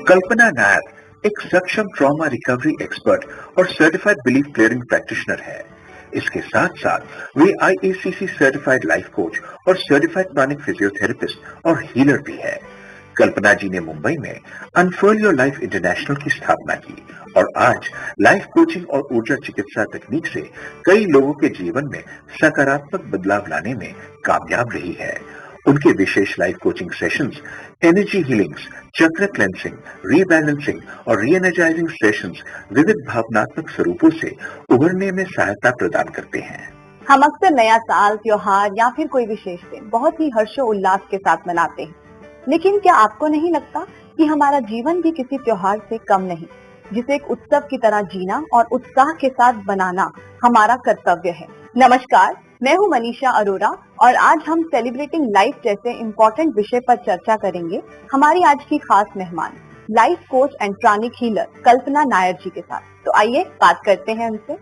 कल्पना नायर एक सक्षम trauma recovery expert और सर्टिफाइड बिलीफ क्लियरिंग प्रैक्टिशनर है। इसके साथ साथ वे आईएसीसी सर्टिफाइड लाइफ कोच और सर्टिफाइड प्राणिक फिजियोथेरेपिस्ट और हीलर भी है। कल्पना जी ने मुंबई में अनफर्ल योर लाइफ इंटरनेशनल की स्थापना की और आज लाइफ कोचिंग और ऊर्जा चिकित्सा तकनीक से कई लोगों के जीवन में सकारात्मक बदलाव लाने में कामयाब रही है। उनके विशेष life coaching sessions, energy healings, chakra cleansing, rebalancing और रीएनर्जाइजिंग सेशंस विविध भावनात्मक स्वरूपों से उभरने में सहायता प्रदान करते हैं। हम अक्सर नया साल, त्योहार या फिर कोई विशेष दिन बहुत ही हर्षोल्लास के साथ मनाते हैं, लेकिन क्या आपको नहीं लगता कि हमारा जीवन भी किसी त्योहार से कम नहीं, जिसे एक उत्सव की तरह जीना और उत्साह के साथ बनाना हमारा कर्तव्य है। नमस्कार, मैं हूं मनीषा अरोरा और आज हम सेलिब्रेटिंग लाइफ जैसे इम्पोर्टेंट विषय पर चर्चा करेंगे हमारी आज की खास मेहमान, life coach and pranic healer कल्पना नायर जी के साथ। तो आइए बात करते हैं उनसे।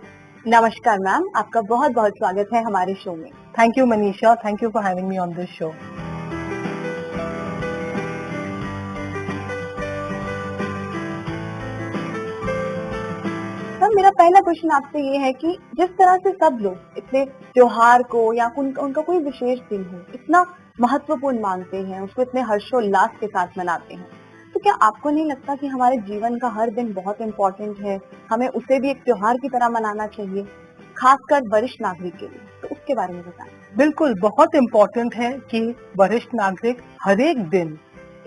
नमस्कार मैम, आपका बहुत बहुत स्वागत है हमारे शो में। Thank you Manisha, thank you for having me on this show. मेरा पहला क्वेश्चन आपसे ये है कि जिस तरह से सब लोग इतने त्योहार को या उनका कोई विशेष दिन हो इतना महत्वपूर्ण मानते हैं, उसको इतने हर्षोल्लास के साथ मनाते हैं, तो क्या आपको नहीं लगता कि हमारे जीवन का हर दिन बहुत इम्पोर्टेंट है, हमें उसे भी एक त्योहार की तरह मनाना चाहिए, खासकर वरिष्ठ नागरिक के लिए? तो उसके बारे में बताएं। बिल्कुल, बहुत इम्पोर्टेंट है कि वरिष्ठ नागरिक हर एक दिन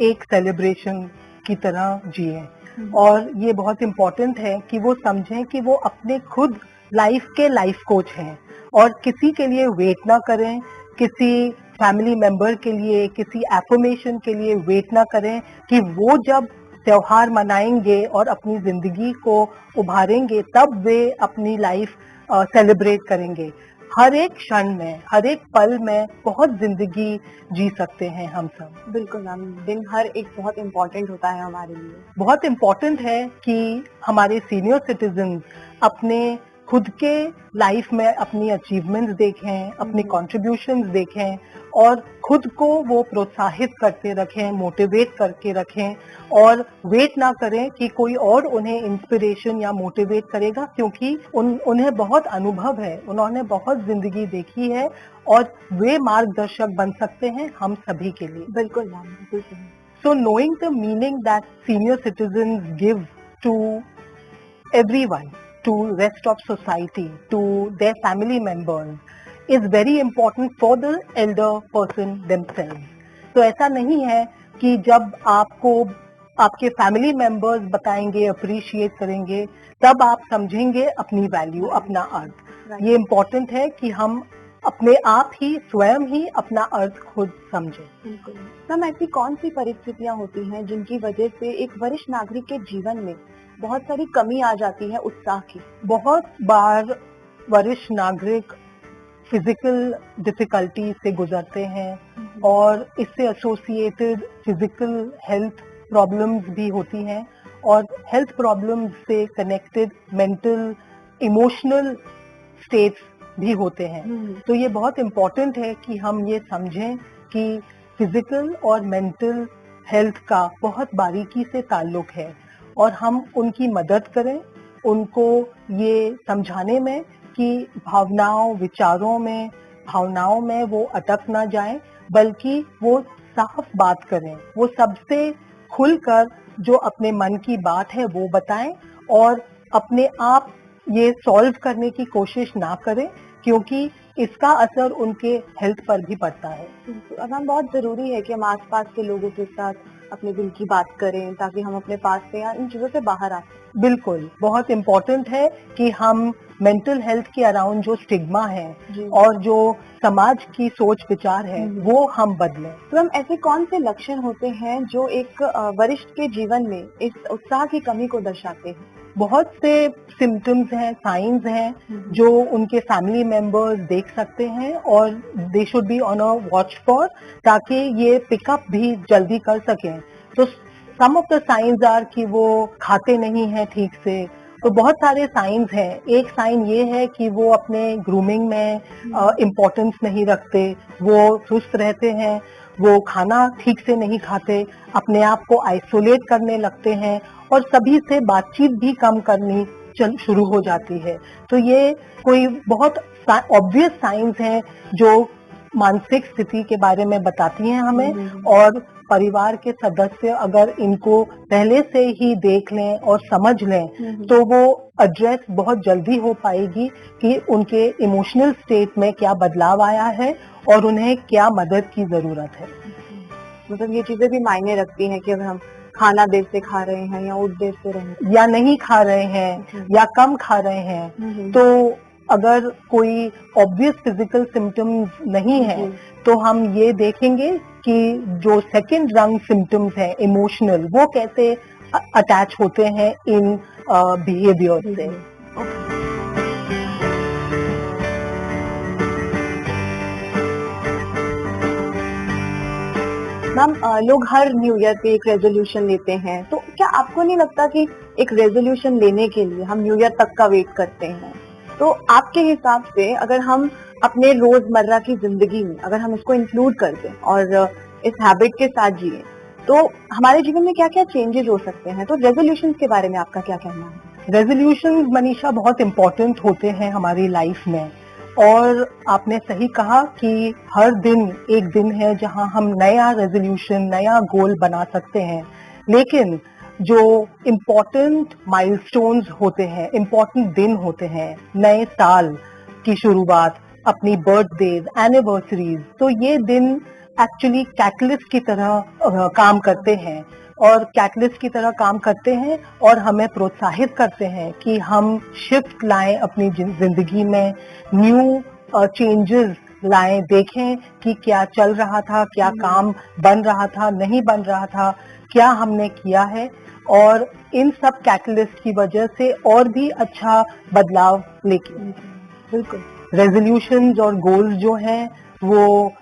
एक सेलिब्रेशन की तरह जिए और ये बहुत इम्पोर्टेंट है कि वो समझें कि वो अपने खुद लाइफ के लाइफ कोच हैं और किसी के लिए वेट ना करें, किसी फैमिली मेंबर के लिए, किसी एफर्मेशन के लिए वेट ना करें कि वो जब त्योहार मनाएंगे और अपनी जिंदगी को उभारेंगे तब वे अपनी लाइफ सेलिब्रेट करेंगे। हर एक क्षण में, हर एक पल में बहुत जिंदगी जी सकते हैं हम सब। बिल्कुल मैम, दिन हर एक बहुत इम्पोर्टेंट होता है हमारे लिए। बहुत इम्पोर्टेंट है कि हमारे सीनियर सिटीजन अपने खुद के लाइफ में अपनी अचीवमेंट्स देखें, अपनी कॉन्ट्रीब्यूशंस देखें और खुद को वो प्रोत्साहित करते रखें, मोटिवेट करके रखें और वेट ना करें कि कोई और उन्हें इंस्पिरेशन या मोटिवेट करेगा, क्योंकि उन्हें बहुत अनुभव है, उन्होंने बहुत जिंदगी देखी है और वे मार्गदर्शक बन सकते हैं हम सभी के लिए। बिल्कुल मैम, बिल्कुल। So knowing the meaning that senior citizens give to everyone, to rest of society, to their family members is very important for the elder person themselves. तो ऐसा नहीं है कि जब आपको आपके फैमिली मेंबर्स बताएंगे, अप्रिशिएट करेंगे, तब आप समझेंगे अपनी वैल्यू, अपना अर्थ। ये इम्पोर्टेंट है कि हम अपने आप ही स्वयं ही अपना अर्थ खुद समझें। बिल्कुल। मैम, ऐसी कौन सी परिस्थितियां होती हैं जिनकी वजह से एक वरिष्ठ नागरिक के जीवन में बहुत सारी कमी आ जाती है उत्साह की? बहुत बार वरिष्ठ नागरिक फिजिकल डिफिकल्टी से गुजरते हैं और इससे एसोसिएटेड फिजिकल हेल्थ प्रॉब्लम्स भी होती हैं और हेल्थ प्रॉब्लम्स से कनेक्टेड मेंटल इमोशनल स्टेट्स भी होते हैं। तो ये बहुत इम्पोर्टेंट है कि हम ये समझें कि फिजिकल और मेंटल हेल्थ का बहुत बारीकी से ताल्लुक है और हम उनकी मदद करें, उनको ये समझाने में कि भावनाओं में वो अटक ना जाएं, बल्कि वो साफ बात करें, वो सबसे खुलकर जो अपने मन की बात है वो बताएं और अपने आप ये सॉल्व करने की कोशिश ना करें, क्योंकि इसका असर उनके हेल्थ पर भी पड़ता है। मैम, बहुत जरूरी है कि हम आसपास के लोगों के साथ अपने दिल की बात करें ताकि हम अपने पास से या इन चीजों से बाहर आ सकें। बिल्कुल, बहुत इम्पोर्टेंट है कि हम मेंटल हेल्थ के अराउंड जो स्टिग्मा है और जो समाज की सोच विचार है वो हम बदलें। तो हम ऐसे कौन से लक्षण होते हैं जो एक वरिष्ठ के जीवन में इस उत्साह की कमी को दर्शाते हैं? बहुत से सिम्टम्स हैं, साइंस हैं जो उनके फैमिली मेंबर्स देख सकते हैं और they should be on a watch for, ताकि ये पिकअप भी जल्दी कर सकें। तो सम ऑफ द साइंस आर कि वो खाते नहीं हैं ठीक से, तो बहुत सारे साइंस हैं। एक साइन ये है कि वो अपने ग्रूमिंग में इम्पोर्टेंस नहीं रखते, वो सुस्त रहते हैं, वो खाना ठीक से नहीं खाते, अपने आप को आइसोलेट करने लगते हैं और सभी से बातचीत भी कम करनी शुरू हो जाती है। तो ये कोई बहुत ऑब्वियस साइंस हैं जो मानसिक स्थिति के बारे में बताती हैं हमें, और परिवार के सदस्य अगर इनको पहले से ही देख लें और समझ लें तो वो एड्रेस बहुत जल्दी हो पाएगी कि उनके इमोशनल स्टेट में क्या बदलाव आया है और उन्हें क्या मदद की जरूरत है। मतलब ये चीजें भी मायने रखती हैं कि अगर हम खाना देर से खा रहे हैं या उठ देर से रहे हैं या नहीं खा रहे हैं या कम खा रहे हैं, तो अगर कोई ऑब्वियस फिजिकल सिम्टम्स नहीं है तो हम ये देखेंगे कि जो सेकंड रंग सिम्टम्स हैं इमोशनल, वो कैसे अटैच होते हैं इन बिहेवियर से। मैम, लोग हर न्यू ईयर पे एक रेजोल्यूशन लेते हैं, तो क्या आपको नहीं लगता कि एक रेजोल्यूशन लेने के लिए हम न्यू ईयर तक का वेट करते हैं? तो आपके हिसाब से अगर हम अपने रोजमर्रा की जिंदगी में अगर हम इसको इंक्लूड कर दें और इस हैबिट के साथ जिए, तो हमारे जीवन में क्या क्या चेंजेस हो सकते हैं? तो रेजोल्यूशन के बारे में आपका क्या कहना है? रेजोल्यूशन मनीषा बहुत इम्पोर्टेंट होते हैं हमारी लाइफ में, और आपने सही कहा कि हर दिन एक दिन है जहां हम नया रेजोल्यूशन, नया गोल बना सकते हैं। लेकिन जो इम्पोर्टेंट माइलस्टोन्स होते हैं, इम्पोर्टेंट दिन होते हैं, नए साल की शुरुआत, अपनी बर्थडेज, एनिवर्सरीज, तो ये दिन एक्चुअली कैटलिस्ट की तरह काम करते हैं और कैटलिस्ट की तरह काम करते हैं और हमें प्रोत्साहित करते हैं कि हम शिफ्ट लाएं अपनी जिंदगी में, न्यू चेंजेस लाएं, देखें कि क्या चल रहा था, क्या काम बन रहा था, नहीं बन रहा था, क्या हमने किया है, और इन सब कैटलिस्ट की वजह से और भी अच्छा बदलाव लेके। बिल्कुल, रेजोल्यूशंस और गोल्स जो हैं वो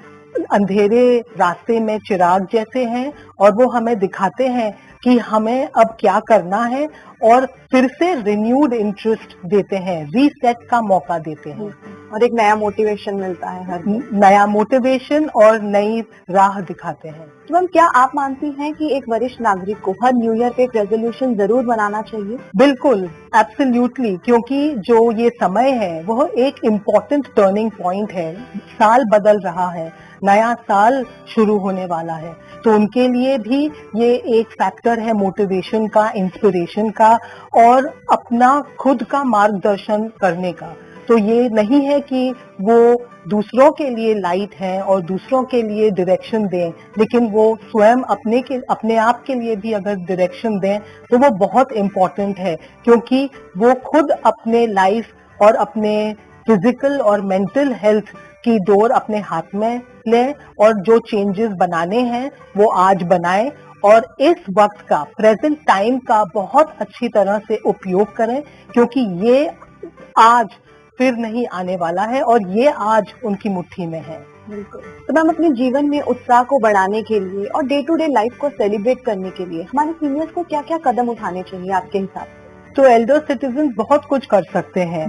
अंधेरे रास्ते में चिराग जैसे हैं, और वो हमें दिखाते हैं कि हमें अब क्या करना है, और फिर से रिन्यूड इंटरेस्ट देते हैं, रीसेट का मौका देते हैं, और एक नया मोटिवेशन मिलता है हर दिन। नया मोटिवेशन और नई राह दिखाते हैं। तो मैम, क्या आप मानती हैं कि एक वरिष्ठ नागरिक को हर न्यू ईयर पे एक रेजोल्यूशन जरूर बनाना चाहिए? बिल्कुल, एब्सोल्युटली, क्योंकि जो ये समय है वह एक इम्पोर्टेंट टर्निंग पॉइंट है। साल बदल रहा है, नया साल शुरू होने वाला है, तो उनके लिए भी ये एक फैक्टर है मोटिवेशन का, इंस्पिरेशन का, और अपना खुद का मार्गदर्शन करने का। तो ये नहीं है कि वो दूसरों के लिए लाइट हैं और दूसरों के लिए डायरेक्शन दें, लेकिन वो स्वयं अपने आप के लिए भी अगर डायरेक्शन दें तो वो बहुत इम्पोर्टेंट है, क्योंकि वो खुद अपने लाइफ और अपने फिजिकल और मेंटल हेल्थ की डोर अपने हाथ में लें, और जो चेंजेस बनाने हैं वो आज बनाएं, और इस वक्त का, प्रेजेंट टाइम का बहुत अच्छी तरह से उपयोग करें, क्योंकि ये आज फिर नहीं आने वाला है और ये आज उनकी मुट्ठी में है। बिल्कुल। तो मैम, अपने जीवन में उत्साह को बढ़ाने के लिए और डे टू डे लाइफ को सेलिब्रेट करने के लिए हमारे सीनियर्स को क्या क्या कदम उठाने चाहिए आपके हिसाब से? तो एल्डर सिटीजन बहुत कुछ कर सकते हैं।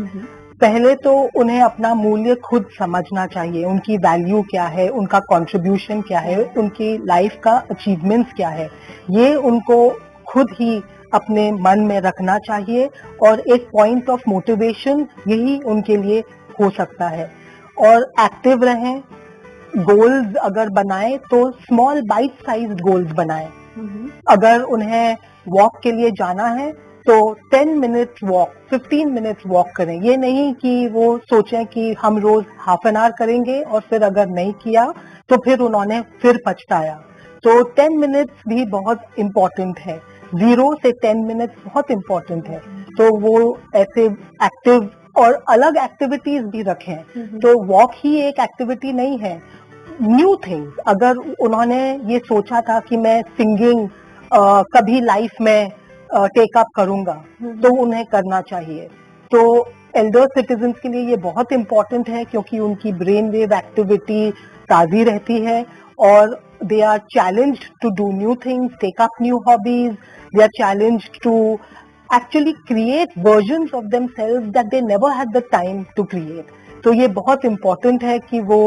पहले तो उन्हें अपना मूल्य खुद समझना चाहिए, उनकी वैल्यू क्या है, उनका कंट्रीब्यूशन क्या है, उनकी लाइफ का अचीवमेंट्स क्या है, ये उनको खुद ही अपने मन में रखना चाहिए, और एक पॉइंट ऑफ मोटिवेशन यही उनके लिए हो सकता है। और एक्टिव रहें, गोल्स अगर बनाएं तो स्मॉल बाइट साइज गोल्स बनाएं। अगर उन्हें वॉक के लिए जाना है तो 10 मिनट्स वॉक, 15 मिनट्स वॉक करें। ये नहीं कि वो सोचें कि हम रोज हाफ एन आवर करेंगे और फिर अगर नहीं किया तो फिर उन्होंने फिर पछताया। तो 10 मिनट्स भी बहुत इम्पोर्टेंट है, 0 से 10 मिनट्स बहुत इम्पोर्टेंट है। तो वो ऐसे एक्टिव और अलग एक्टिविटीज भी रखें। तो वॉक ही एक एक्टिविटी नहीं है, न्यू थिंग्स। अगर उन्होंने ये सोचा था कि मैं सिंगिंग कभी लाइफ में टेक अप करूंगा, तो उन्हें करना चाहिए। तो एल्डर सिटीजन्स के लिए ये बहुत इम्पोर्टेंट है, क्योंकि उनकी ब्रेन वेव एक्टिविटी ताजी रहती है, और they are challenged to do new things, take up new hobbies, they are challenged to actually create versions of themselves that they never had the time to create. तो ये बहुत important है कि वो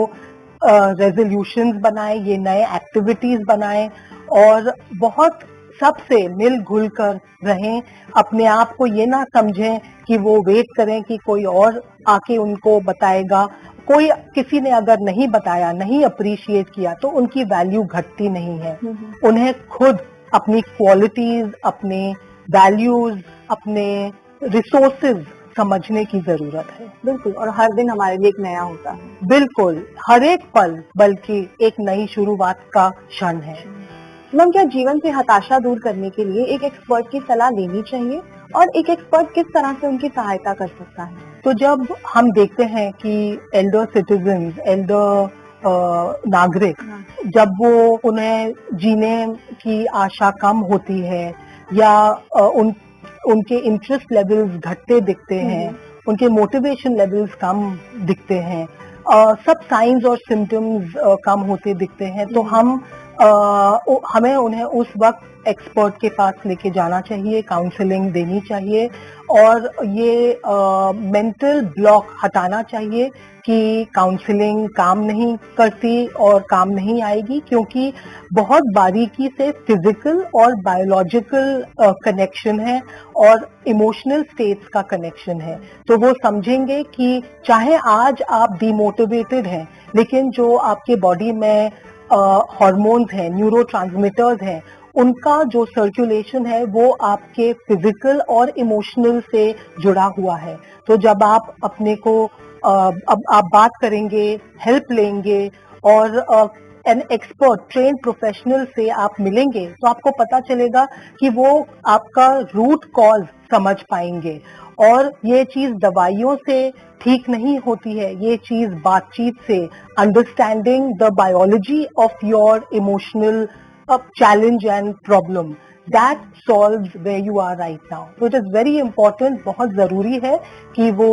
resolutions बनाए, ये नए activities बनाए और बहुत सबसे मिल घुल कर रहें, अपने आप को ये ना समझें कि वो वेट करें कि कोई और आके उनको बताएगा. कोई किसी ने अगर नहीं बताया, नहीं अप्रिशिएट किया तो उनकी वैल्यू घटती नहीं है. उन्हें खुद अपनी क्वालिटीज, अपने वैल्यूज, अपने रिसोर्सेज समझने की जरूरत है. बिल्कुल, और हर दिन हमारे लिए एक नया होता है. बिल्कुल, हर एक पल बल्कि एक नई शुरुआत का क्षण है. मैम, क्या जीवन से हताशा दूर करने के लिए एक एक्सपर्ट की सलाह लेनी चाहिए, और एक एक्सपर्ट किस तरह से उनकी सहायता कर सकता है? तो जब हम देखते हैं कि एल्डर सिटीजन्स, एल्डर नागरिक, जब वो उन्हें जीने की आशा कम होती है या उनके इंटरेस्ट लेवल्स घटते दिखते हैं, उनके मोटिवेशन लेवल्स कम दिखते हैं, सब साइंस और सिम्टम्स कम होते दिखते हैं, तो हमें उन्हें उस वक्त एक्सपर्ट के पास लेके जाना चाहिए, काउंसलिंग देनी चाहिए और ये मेंटल ब्लॉक हटाना चाहिए कि काउंसलिंग काम नहीं करती और काम नहीं आएगी, क्योंकि बहुत बारीकी से फिजिकल और बायोलॉजिकल कनेक्शन है और इमोशनल स्टेट्स का कनेक्शन है. तो वो समझेंगे कि चाहे आज आप डिमोटिवेटेड हैं, लेकिन जो आपके बॉडी में हार्मोन्स हैं, न्यूरोट्रांसमीटर्स हैं, उनका जो सर्कुलेशन है वो आपके फिजिकल और इमोशनल से जुड़ा हुआ है. तो जब आप अपने को अब आप बात करेंगे, हेल्प लेंगे और एन एक्सपर्ट ट्रेन प्रोफेशनल से आप मिलेंगे, तो आपको पता चलेगा कि वो आपका रूट कॉज समझ पाएंगे. और ये चीज दवाइयों से ठीक नहीं होती है, ये चीज बातचीत से, understanding the biology of your emotional challenge and problem, that solves where you are right now. So it is very important, बहुत जरूरी है कि वो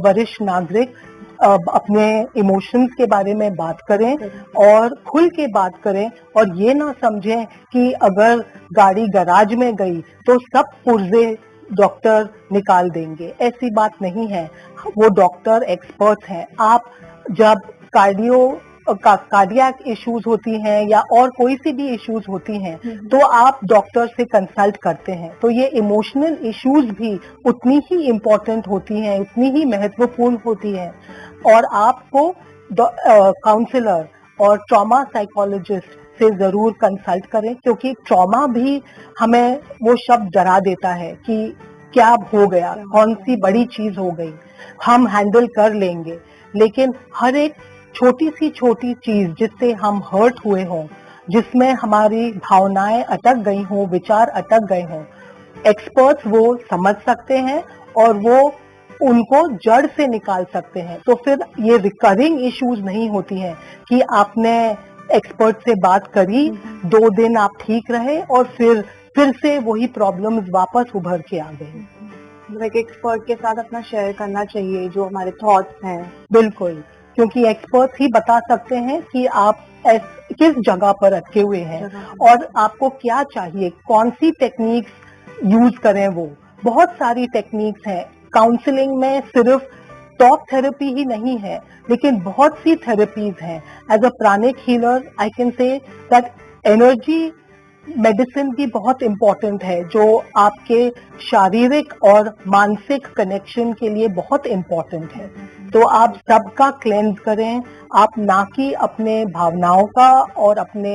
वरिष्ठ नागरिक अपने इमोशंस के बारे में बात करें और खुल के बात करें और ये ना समझें कि अगर गाड़ी गराज में गई तो सब पुर्जे डॉक्टर निकाल देंगे. ऐसी बात नहीं है, वो डॉक्टर एक्सपर्ट हैं. आप जब कार्डियक इश्यूज होती हैं या और कोई सी भी इश्यूज होती हैं, तो आप डॉक्टर से कंसल्ट करते हैं. तो ये इमोशनल इश्यूज भी उतनी ही इम्पोर्टेंट होती हैं, उतनी ही महत्वपूर्ण होती हैं और आपको काउंसलर और ट्रॉमा साइकोलॉजिस्ट से जरूर कंसल्ट करें, क्योंकि ट्रॉमा भी हमें वो शब्द डरा देता है कि क्या हो गया, कौन सी बड़ी चीज हो गई, हम हैंडल कर लेंगे. लेकिन हर एक छोटी सी छोटी चीज जिससे हम हर्ट हुए हों, जिसमें हमारी भावनाएं अटक गई हों, विचार अटक गए हों, एक्सपर्ट्स वो समझ सकते हैं और वो उनको जड़ से निकाल सकते हैं. तो फिर ये रिकरिंग इश्यूज नहीं होती हैं कि आपने एक्सपर्ट से बात करी, 2 दिन आप ठीक रहे और फिर से वही प्रॉब्लम्स वापस उभर के आ गई. एक एक्सपर्ट के साथ अपना शेयर करना चाहिए जो हमारे थॉट्स हैं. बिल्कुल, क्योंकि एक्सपर्ट्स ही बता सकते हैं कि आप किस जगह पर अटके हुए हैं और आपको क्या चाहिए, कौन सी टेक्निक्स यूज करें. वो बहुत सारी टेक्निक्स हैं. काउंसलिंग में सिर्फ टॉक थेरेपी ही नहीं है, लेकिन बहुत सी थेरेपीज हैं. As a pranic healer I can say that energy medicine भी बहुत इम्पोर्टेंट है, जो आपके शारीरिक और मानसिक कनेक्शन के लिए बहुत इम्पोर्टेंट है. तो आप सबका क्लेंज करें, आप ना कि अपने भावनाओं का और अपने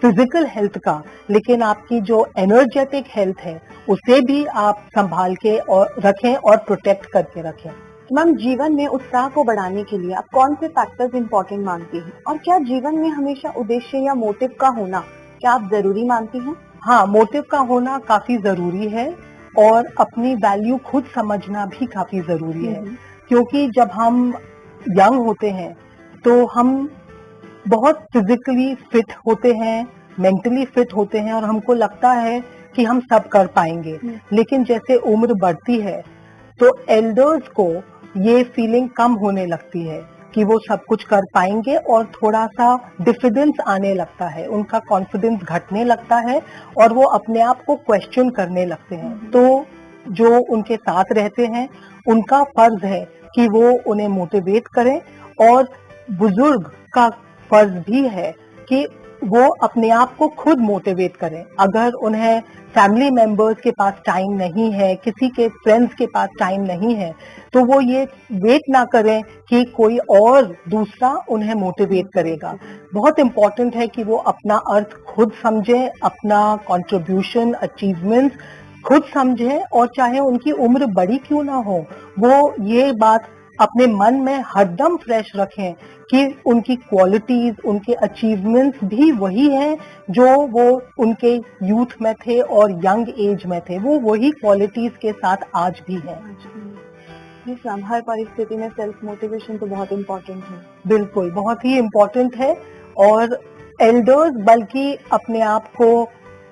फिजिकल हेल्थ का, लेकिन आपकी जो एनर्जेटिक हेल्थ है उसे भी आप संभाल के और रखें और प्रोटेक्ट करके रखें. मैम, जीवन में उत्साह को बढ़ाने के लिए आप कौन से फैक्टर्स इम्पोर्टेंट मानती हैं, और क्या जीवन में हमेशा उद्देश्य या मोटिव का होना क्या आप जरूरी मानती हैं? हाँ, मोटिव का होना काफी जरूरी है और अपनी वैल्यू खुद समझना भी काफी जरूरी है. क्योंकि जब हम यंग होते हैं तो हम बहुत फिजिकली फिट होते हैं, मेंटली फिट होते हैं और हमको लगता है कि हम सब कर पाएंगे. लेकिन जैसे उम्र बढ़ती है तो एल्डर्स को ये फीलिंग कम होने लगती है कि वो सब कुछ कर पाएंगे और थोड़ा सा डिफिडेंस आने लगता है, उनका कॉन्फिडेंस घटने लगता है और वो अपने आप को क्वेश्चन करने लगते हैं. तो जो उनके साथ रहते हैं उनका फर्ज है कि वो उन्हें मोटिवेट करें, और बुजुर्ग का फर्ज भी है कि वो अपने आप को खुद मोटिवेट करें। अगर उन्हें फैमिली मेंबर्स के पास टाइम नहीं है, किसी के फ्रेंड्स के पास टाइम नहीं है, तो वो ये वेट ना करें कि कोई और दूसरा उन्हें मोटिवेट करेगा। बहुत इम्पोर्टेंट है कि वो अपना अर्थ खुद समझें, अपना कंट्रीब्यूशन, अचीवमेंट्स खुद समझें, और चाहे उनकी उम्र बड़ी क्यों ना हो, वो ये बात अपने मन में हरदम फ्रेश रखें कि उनकी क्वालिटीज, उनके अचीवमेंट्स भी वही हैं जो वो उनके यूथ में थे और यंग एज में थे, वो वही क्वालिटीज के साथ आज भी हैं। जी मैम, हर परिस्थिति में सेल्फ मोटिवेशन तो बहुत इम्पोर्टेंट है। बिल्कुल, बहुत ही इम्पोर्टेंट है। और एल्डर्स बल्कि अपने आप को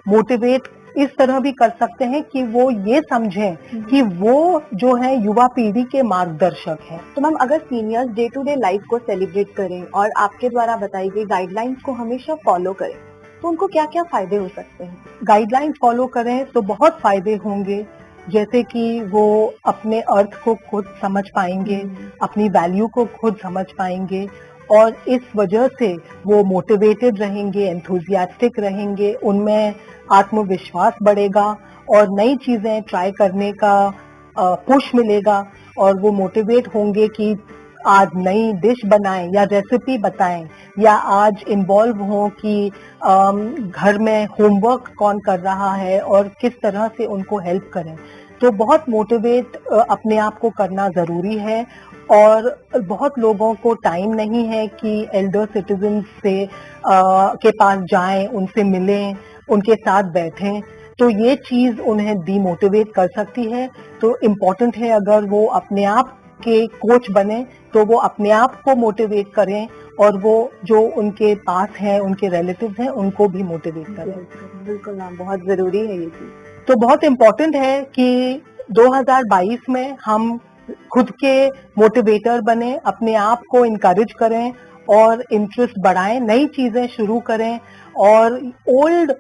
मोटिवेट इस तरह भी कर सकते हैं कि वो ये समझें कि वो जो है युवा पीढ़ी के मार्गदर्शक हैं। तो मैम, अगर seniors day to day life को सेलिब्रेट करें और आपके द्वारा बताई गई गाइडलाइंस को हमेशा फॉलो करें, तो उनको क्या क्या फायदे हो सकते हैं? गाइडलाइंस फॉलो करें तो बहुत फायदे होंगे, जैसे कि वो अपने अर्थ को खुद समझ पाएंगे, अपनी वैल्यू को खुद समझ पाएंगे, और इस वजह से वो मोटिवेटेड रहेंगे, एंथुजियास्टिक रहेंगे, उनमें आत्मविश्वास बढ़ेगा और नई चीजें ट्राई करने का पुश मिलेगा, और वो मोटिवेट होंगे कि आज नई डिश बनाएं या रेसिपी बताएं, या आज इन्वॉल्व हों कि घर में होमवर्क कौन कर रहा है और किस तरह से उनको हेल्प करें। तो बहुत मोटिवेट अपने आप को करना जरूरी है। और बहुत लोगों को टाइम नहीं है कि एल्डर सिटीजन से के पास जाएं, उनसे मिलें, उनके साथ बैठें, तो ये चीज उन्हें डीमोटिवेट कर सकती है। तो इम्पोर्टेंट है अगर वो अपने आप के कोच बने तो वो अपने आप को मोटिवेट करें, और वो जो उनके पास हैं, उनके रिलेटिव्स हैं, उनको भी मोटिवेट करें। बिल्कुल मैम, बहुत जरूरी है ये चीज। तो बहुत इम्पोर्टेंट है कि 2022 में हम खुद के मोटिवेटर बने, अपने आप को इनकरेज करें और इंटरेस्ट बढ़ाएं, नई चीजें शुरू करें, और ओल्ड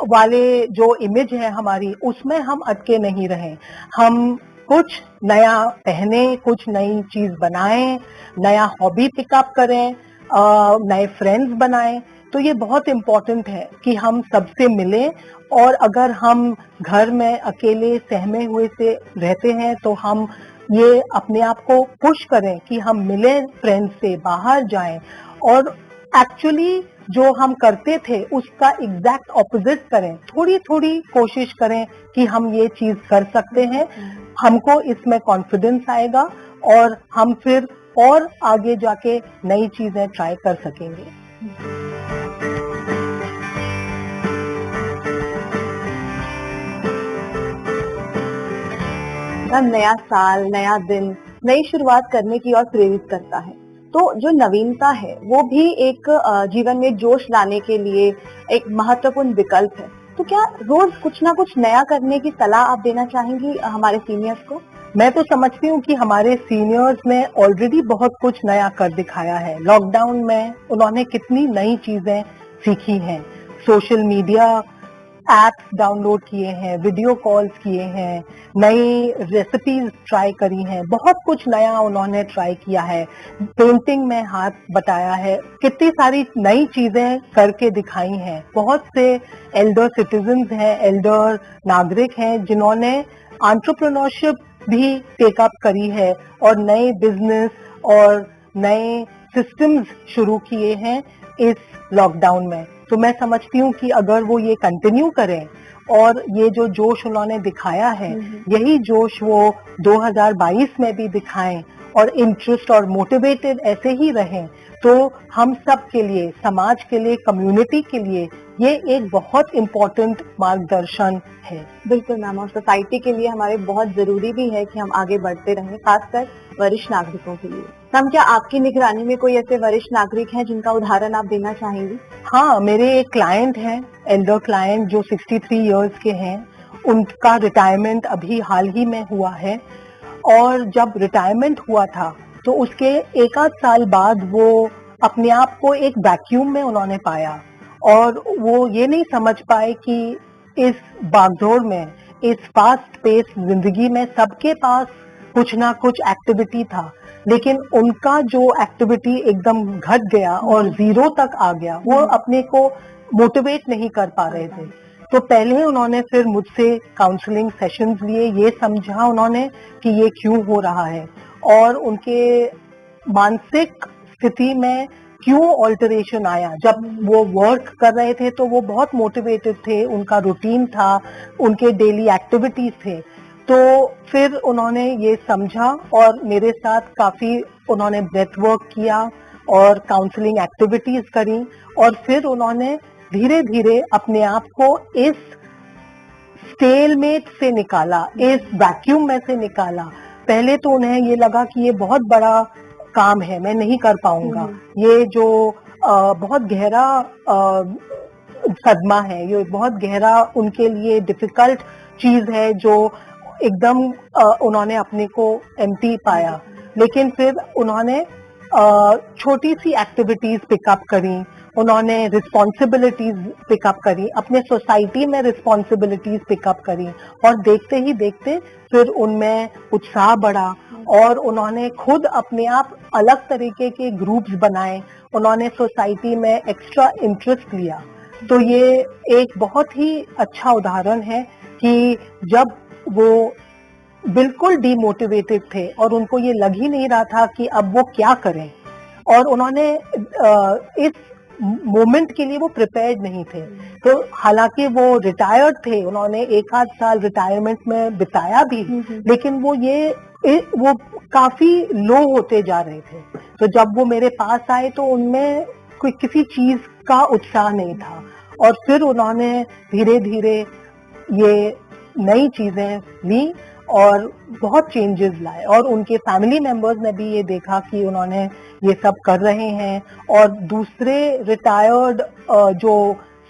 वाले जो इमेज है हमारी, उसमें हम अटके नहीं रहें। हम कुछ नया पहने, कुछ नई चीज बनाएं, नया हॉबी पिकअप करें, नए फ्रेंड्स बनाएं। तो ये बहुत इम्पोर्टेंट है कि हम सबसे मिलें, और अगर हम घर में अकेले सहमे हुए से रहते हैं तो हम ये अपने आप को पुश करें कि हम मिलें फ्रेंड्स से, बाहर जाएं, और एक्चुअली जो हम करते थे उसका एग्जैक्ट ऑपोजिट करें। थोड़ी थोड़ी कोशिश करें कि हम ये चीज कर सकते हैं, हमको इसमें कॉन्फिडेंस आएगा और हम फिर और आगे जाके नई चीजें ट्राई कर सकेंगे। नया साल, नया दिन, नई शुरुआत करने की ओर प्रेरित करता है। तो जो नवीनता है वो भी एक जीवन में जोश लाने के लिए एक महत्वपूर्ण विकल्प है। तो क्या रोज कुछ ना कुछ नया करने की सलाह आप देना चाहेंगी हमारे सीनियर्स को? मैं तो समझती हूँ कि हमारे सीनियर्स ने ऑलरेडी बहुत कुछ नया कर दिखाया है। लॉकडाउन में उन्होंने कितनी नई चीजें सीखी हैं, सोशल मीडिया एप्स डाउनलोड किए हैं, वीडियो कॉल्स किए हैं, नई रेसिपीज ट्राई करी हैं, बहुत कुछ नया उन्होंने ट्राई किया है, पेंटिंग में हाथ बटाया है, कितनी सारी नई चीजें करके दिखाई हैं। बहुत से एल्डर सिटीजन्स हैं, एल्डर नागरिक हैं जिन्होंने एंटरप्रेन्योरशिप भी टेकअप करी है और नए बिजनेस और नए सिस्टम्स शुरू किए हैं इस लॉकडाउन में। तो मैं समझती हूँ कि अगर वो ये कंटिन्यू करें और ये जो जोश उन्होंने दिखाया है, यही जोश वो 2022 में भी दिखाएं और इंटरेस्ट और मोटिवेटेड ऐसे ही रहें, तो हम सब के लिए, समाज के लिए, कम्युनिटी के लिए ये एक बहुत इम्पोर्टेंट मार्गदर्शन है। बिल्कुल मैम, और सोसाइटी के लिए हमारे बहुत जरूरी भी है कि हम आगे बढ़ते रहें, खासकर वरिष्ठ नागरिकों के लिए। मैम, क्या आपकी निगरानी में कोई ऐसे वरिष्ठ नागरिक हैं जिनका उदाहरण आप देना चाहेंगी? हाँ, मेरे एक क्लाइंट हैं, एल्डर क्लाइंट जो 63 इयर्स के हैं। उनका रिटायरमेंट अभी हाल ही में हुआ है, और जब रिटायरमेंट हुआ था तो उसके एक आध साल बाद वो अपने आप को एक वैक्यूम में उन्होंने पाया, और वो ये नहीं समझ पाए कि इस भागदौड़ में इस फास्ट पेस जिंदगी में सबके पास कुछ ना कुछ एक्टिविटी था, लेकिन उनका जो एक्टिविटी एकदम घट गया और जीरो तक आ गया, वो अपने को मोटिवेट नहीं कर पा रहे थे। तो पहले उन्होंने फिर मुझसे काउंसलिंग सेशंस लिए, ये समझा उन्होंने कि ये क्यों हो रहा है और उनके मानसिक स्थिति में क्यों ऑल्टरेशन आया। जब वो वर्क कर रहे थे तो वो बहुत मोटिवेटेड थे, उनका रूटीन था, उनके डेली एक्टिविटीज थे। तो फिर उन्होंने ये समझा और मेरे साथ काफी उन्होंने ब्रेथ वर्क किया और काउंसलिंग एक्टिविटीज करी और फिर उन्होंने धीरे धीरे अपने आप को इस स्टेलमेट से निकाला, इस वैक्यूम में से निकाला। पहले तो उन्हें ये लगा कि ये बहुत बड़ा काम है, मैं नहीं कर पाऊंगा, ये जो बहुत गहरा सदमा है, ये बहुत गहरा उनके लिए डिफिकल्ट चीज है जो एकदम उन्होंने अपने को एम्प्टी पाया। लेकिन फिर उन्होंने छोटी सी एक्टिविटीज पिकअप करी, उन्होंने रिस्पॉन्सिबिलिटीज पिकअप करी, अपने सोसाइटी में रिस्पॉन्सिबिलिटीज पिकअप करी और देखते ही देखते फिर उनमें उत्साह बढ़ा और उन्होंने खुद अपने आप अलग तरीके के ग्रुप्स बनाए, उन्होंने सोसाइटी में एक्स्ट्रा इंटरेस्ट लिया। तो ये एक बहुत ही अच्छा उदाहरण है कि जब वो बिल्कुल डीमोटिवेटेड थे और उनको ये लग ही नहीं रहा था कि अब वो क्या करें, और उन्होंने इस मोमेंट के लिए वो प्रिपेयर्ड नहीं थे। तो हालांकि वो रिटायर्ड थे, उन्होंने 1 आध साल रिटायरमेंट में बिताया भी, लेकिन वो काफी लो होते जा रहे थे। तो जब वो मेरे पास आए तो उनमें कोई किसी चीज का उत्साह नहीं था और फिर उन्होंने धीरे धीरे ये नई चीजें ली और बहुत चेंजेस लाए और उनके फैमिली मेंबर्स ने भी ये देखा कि उन्होंने ये सब कर रहे हैं और दूसरे रिटायर्ड जो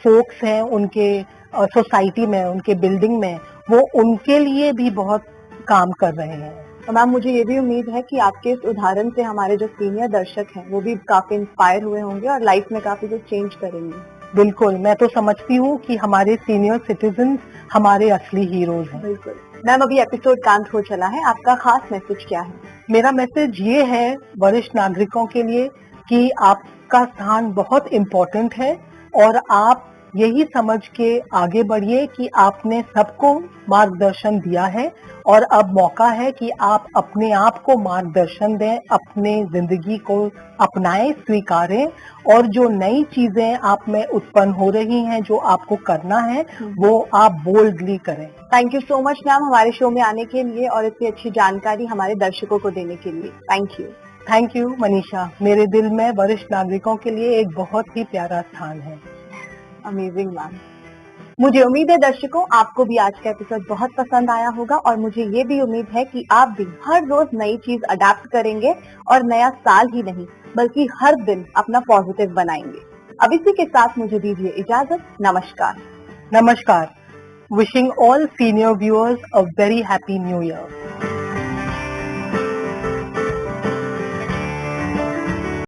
फोक्स हैं उनके सोसाइटी में, उनके बिल्डिंग में, वो उनके लिए भी बहुत काम कर रहे हैं। तो मैम मुझे ये भी उम्मीद है कि आपके इस उदाहरण से हमारे जो सीनियर दर्शक हैं वो भी काफी इंस्पायर हुए होंगे और लाइफ में काफी कुछ चेंज करेंगे। बिल्कुल, मैं तो समझती हूँ कि हमारे सीनियर सिटीजन हमारे असली हीरोज हैं। बिल्कुल मैम, अभी एपिसोड का अंत हो चला है, आपका खास मैसेज क्या है? मेरा मैसेज ये है वरिष्ठ नागरिकों के लिए कि आपका स्थान बहुत इम्पोर्टेंट है और आप यही समझ के आगे बढ़िए कि आपने सबको मार्गदर्शन दिया है और अब मौका है कि आप अपने आप को मार्गदर्शन दें, अपने जिंदगी को अपनाएं, स्वीकारें और जो नई चीजें आप में उत्पन्न हो रही हैं, जो आपको करना है, वो आप बोल्डली करें। Thank you so much ma'am हमारे शो में आने के लिए और इतनी अच्छी जानकारी हमारे दर्शकों को देने के लिए। थैंक यू मनीषा, मेरे दिल में वरिष्ठ नागरिकों के लिए एक बहुत ही प्यारा स्थान है। Amazing ma'am. मुझे उम्मीद है दर्शकों आपको भी आज का एपिसोड बहुत पसंद आया होगा और मुझे ये भी उम्मीद है कि आप भी हर रोज नई चीज अडेप्ट करेंगे और नया साल ही नहीं बल्कि हर दिन अपना पॉजिटिव बनाएंगे। अब इसी के साथ मुझे दीजिए इजाजत। नमस्कार। Wishing all senior viewers a very happy new year.